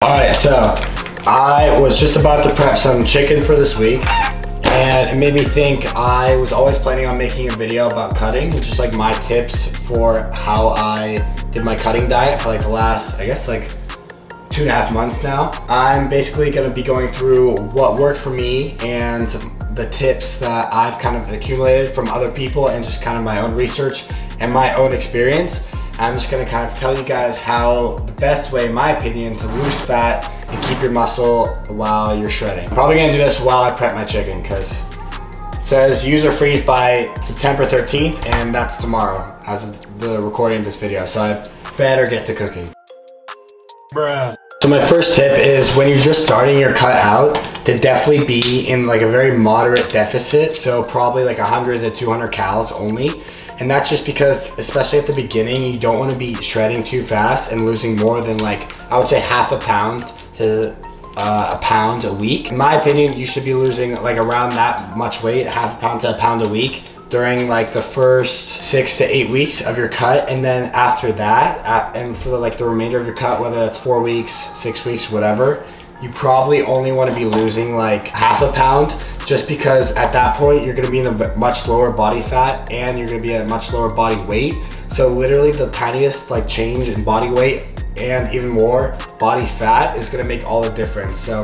Alright, so I was just about to prep some chicken for this week, and it made me think I was always planning on making a video about cutting, just like my tips for how I did my cutting diet for like the last, I guess like 2.5 months now. I'm basically going to be going through what worked for me and the tips that I've kind of accumulated from other people and just kind of my own research and my own experience. I'm just gonna kind of tell you guys how the best way, in my opinion, to lose fat and keep your muscle while you're shredding. I'm probably gonna do this while I prep my chicken because it says use or freeze by September 13th, and that's tomorrow as of the recording of this video. So I better get to cooking. Bruh. So my first tip is when you're just starting your cut out, to definitely be in like a very moderate deficit. So probably like 100 to 200 calories only. And that's just because, especially at the beginning, you don't want to be shredding too fast and losing more than like, I would say ½ pound to a pound a week. In my opinion, you should be losing like around that much weight, ½ pound to a pound a week during like the first 6 to 8 weeks of your cut. And then after that, and for the remainder of your cut, whether that's 4 weeks, 6 weeks, whatever, you probably only want to be losing like ½ pound, just because at that point you're going to be in a much lower body fat and you're going to be at a much lower body weight. So literally the tiniest like change in body weight and even more body fat is going to make all the difference. So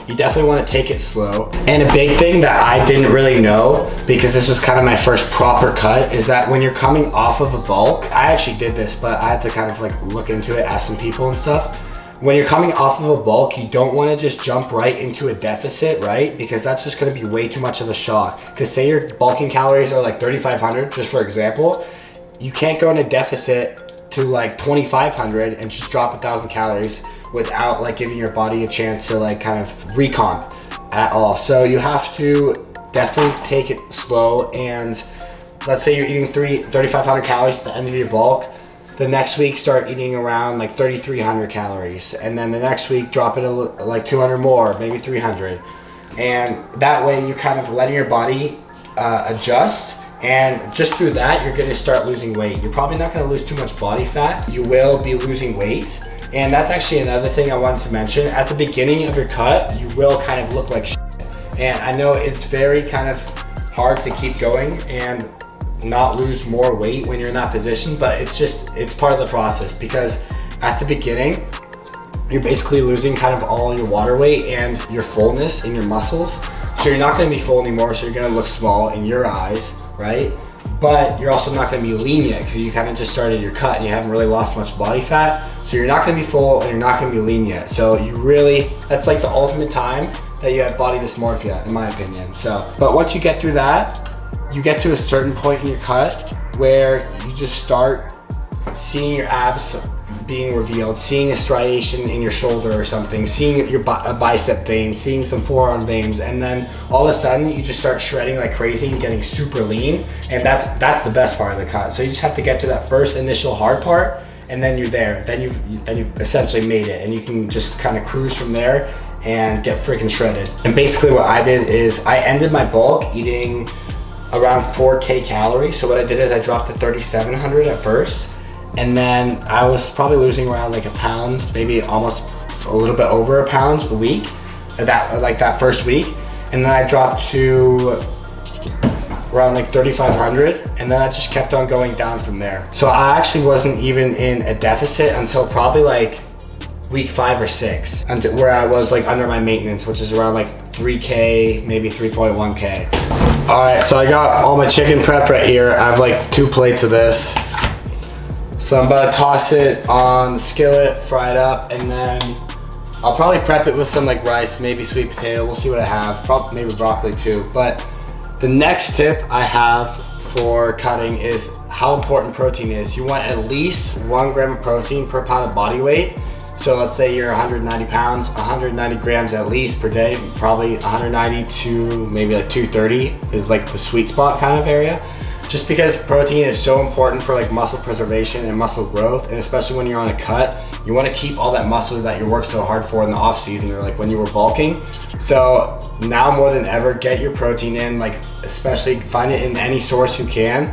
you definitely want to take it slow. And a big thing that I didn't really know, because this was kind of my first proper cut, is that when you're coming off of a bulk, I actually did this, but I had to kind of like look into it, ask some people and stuff. When you're coming off of a bulk, you don't want to just jump right into a deficit, right? Because that's just going to be way too much of a shock. Because say your bulking calories are like 3,500, just for example, you can't go in a deficit to like 2,500 and just drop 1,000 calories without like giving your body a chance to like kind of recomp at all. So you have to definitely take it slow. And let's say you're eating 3,500 calories at the end of your bulk. The next week start eating around like 3,300 calories, and then the next week drop it like 200 more, maybe 300, and that way you kind of letting your body adjust, and just through that you're going to start losing weight. You're probably not going to lose too much body fat. You will be losing weight, and that's actually another thing I wanted to mention. At the beginning of your cut, you will kind of look like shit, and I know it's very kind of hard to keep going and not lose more weight when you're in that position, but it's part of the process, because at the beginning you're basically losing kind of all your water weight and your fullness in your muscles, so you're not going to be full anymore, so you're going to look small in your eyes, right? But you're also not going to be lean yet, because you kind of just started your cut and you haven't really lost much body fat, so you're not going to be full and you're not going to be lean yet. So you really, that's like the ultimate time that you have body dysmorphia, in my opinion. So, but once you get through that, you get to a certain point in your cut where you just start seeing your abs being revealed, seeing a striation in your shoulder or something, seeing your a bicep vein, seeing some forearm veins, and then all of a sudden you just start shredding like crazy and getting super lean, and that's the best part of the cut. So you just have to get to that first initial hard part, and then you're there. Then you've essentially made it, and you can just kind of cruise from there and get freaking shredded. And basically what I did is I ended my bulk eating around 4K calories. So what I did is I dropped to 3,700 at first, and then I was probably losing around like a pound, maybe almost a little bit over a pound a week, that first week, and then I dropped to around like 3,500, and then I just kept on going down from there. So I actually wasn't even in a deficit until probably like week 5 or 6, until where I was like under my maintenance, which is around like 3K, maybe 3.1K. All right, so I got all my chicken prepped right here. I have like 2 plates of this. So I'm about to toss it on the skillet, fry it up, and then I'll probably prep it with some like rice, maybe sweet potato. We'll see what I have, probably maybe broccoli too. But the next tip I have for cutting is how important protein is. You want at least 1 gram of protein per pound of body weight. So let's say you're 190 pounds, 190 grams at least per day, probably 190 to maybe like 230 is like the sweet spot kind of area. Just because protein is so important for like muscle preservation and muscle growth, and especially when you're on a cut, you want to keep all that muscle that you worked so hard for in the off season or like when you were bulking. So now more than ever, get your protein in, like especially find it in any source you can.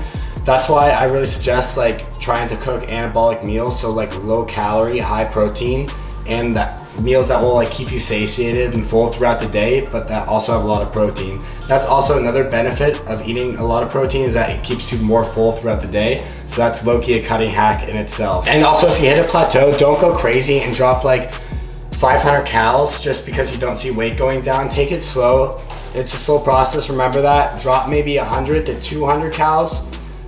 That's why I really suggest like trying to cook anabolic meals, so like low calorie, high protein, and meals that will like keep you satiated and full throughout the day, but that also have a lot of protein. That's also another benefit of eating a lot of protein, is that it keeps you more full throughout the day. So that's low-key a cutting hack in itself. And also, if you hit a plateau, don't go crazy and drop like 500 calories just because you don't see weight going down. Take it slow. It's a slow process, remember that. Drop maybe 100 to 200 calories,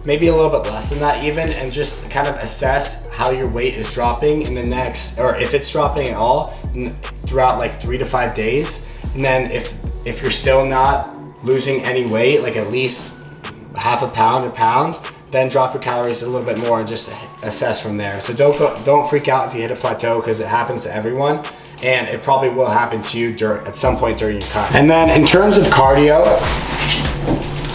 maybe a little bit less than that even, and just kind of assess how your weight is dropping in the next, or if it's dropping at all, throughout like 3 to 5 days. And then if you're still not losing any weight, like at least half a pound, then drop your calories a little bit more and just assess from there. So don't freak out if you hit a plateau, because it happens to everyone, and it probably will happen to you at some point during your cut. And then in terms of cardio,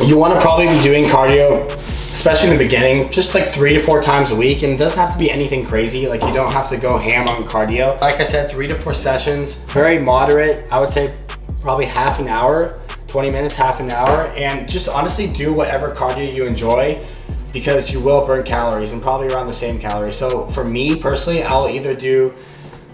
you want to probably be doing cardio, especially in the beginning, just like 3 to 4 times a week. And it doesn't have to be anything crazy. Like, you don't have to go ham on cardio. Like I said, 3 to 4 sessions, very moderate. I would say probably half an hour, 20 minutes, half an hour. And just honestly do whatever cardio you enjoy, because you will burn calories and probably around the same calories. So for me personally, I'll either do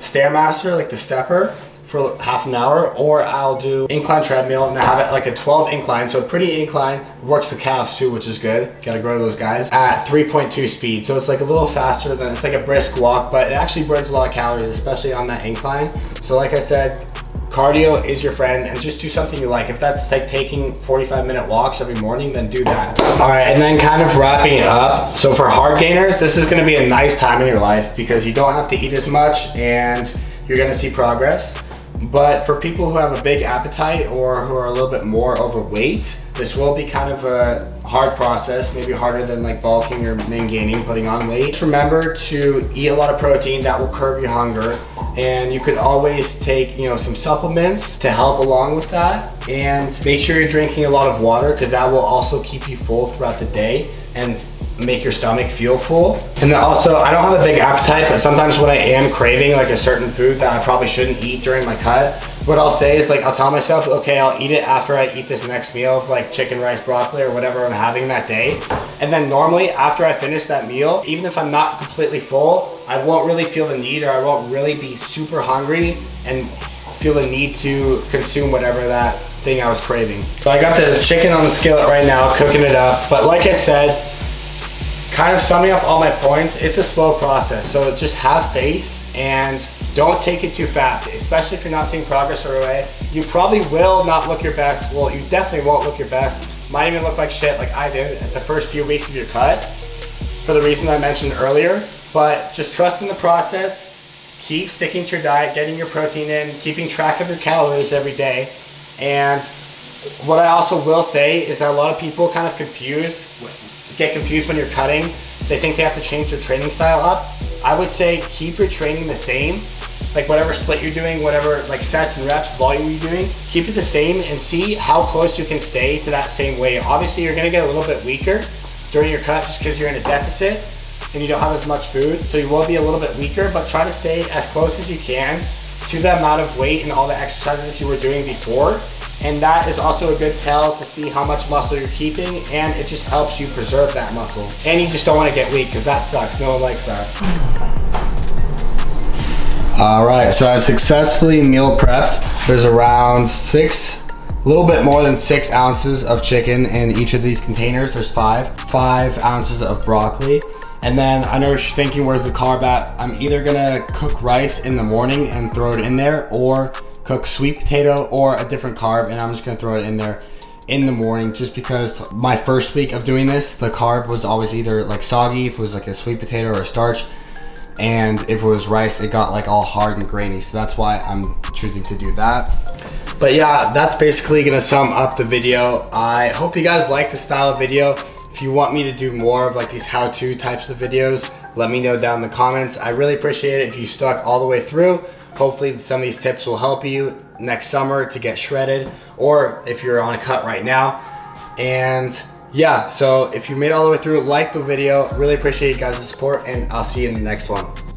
Stairmaster, like the stepper, for half an hour, or I'll do incline treadmill, and I have it like a 12 incline, so pretty incline, works the calves too, which is good. Gotta grow those guys at 3.2 speed. So it's like a little faster than, it's like a brisk walk, but it actually burns a lot of calories, especially on that incline. So like I said, cardio is your friend, and just do something you like. If that's like taking 45-minute walks every morning, then do that. All right, and then kind of wrapping it up. So for hard gainers, this is gonna be a nice time in your life, because you don't have to eat as much and you're gonna see progress. But for people who have a big appetite or who are a little bit more overweight, this will be kind of a hard process, maybe harder than like bulking or main gaining, putting on weight. Just remember to eat a lot of protein. That will curb your hunger. And you could always take, you know, some supplements to help along with that. And make sure you're drinking a lot of water, because that will also keep you full throughout the day and make your stomach feel full. And then also, I don't have a big appetite, but sometimes when I am craving like a certain food that I probably shouldn't eat during my cut, what I'll say is like, I'll tell myself, okay, I'll eat it after I eat this next meal of like chicken, rice, broccoli, or whatever I'm having that day. And then normally after I finish that meal, even if I'm not completely full, I won't really feel the need, or I won't really be super hungry and feel the need to consume whatever that thing I was craving. So I got the chicken on the skillet right now, cooking it up. But like I said, kind of summing up all my points, it's a slow process. So just have faith and don't take it too fast, especially if you're not seeing progress right away. You probably will not look your best. Well, you definitely won't look your best. Might even look like shit like I did at the first few weeks of your cut, for the reason I mentioned earlier. But just trust in the process. Keep sticking to your diet, getting your protein in, keeping track of your calories every day. And what I also will say is that a lot of people kind of get confused when you're cutting. They think they have to change their training style up. I would say keep your training the same. Like whatever split you're doing, whatever like sets and reps, volume you're doing, keep it the same and see how close you can stay to that same weight. Obviously you're gonna get a little bit weaker during your cut just because you're in a deficit and you don't have as much food. So you will be a little bit weaker, but try to stay as close as you can to the amount of weight and all the exercises you were doing before. And that is also a good tell to see how much muscle you're keeping, and it just helps you preserve that muscle. And you just don't want to get weak, because that sucks. No one likes that. All right, so I successfully meal prepped. There's around a little bit more than 6 ounces of chicken in each of these containers. There's 5 ounces of broccoli. And then I know you're thinking, where's the carb at? I'm either gonna cook rice in the morning and throw it in there, or cook sweet potato or a different carb, and I'm just gonna throw it in there in the morning, just because my first week of doing this, the carb was always either like soggy if it was like a sweet potato or a starch, and if it was rice, it got like all hard and grainy. So that's why I'm choosing to do that. But yeah, that's basically gonna sum up the video. I hope you guys like the style of video. If you want me to do more of like these how-to types of videos, let me know down in the comments. I really appreciate it if you stuck all the way through. Hopefully some of these tips will help you next summer to get shredded, or if you're on a cut right now. And yeah, so if you made it all the way through, like the video. Really appreciate you guys' support, and I'll see you in the next one.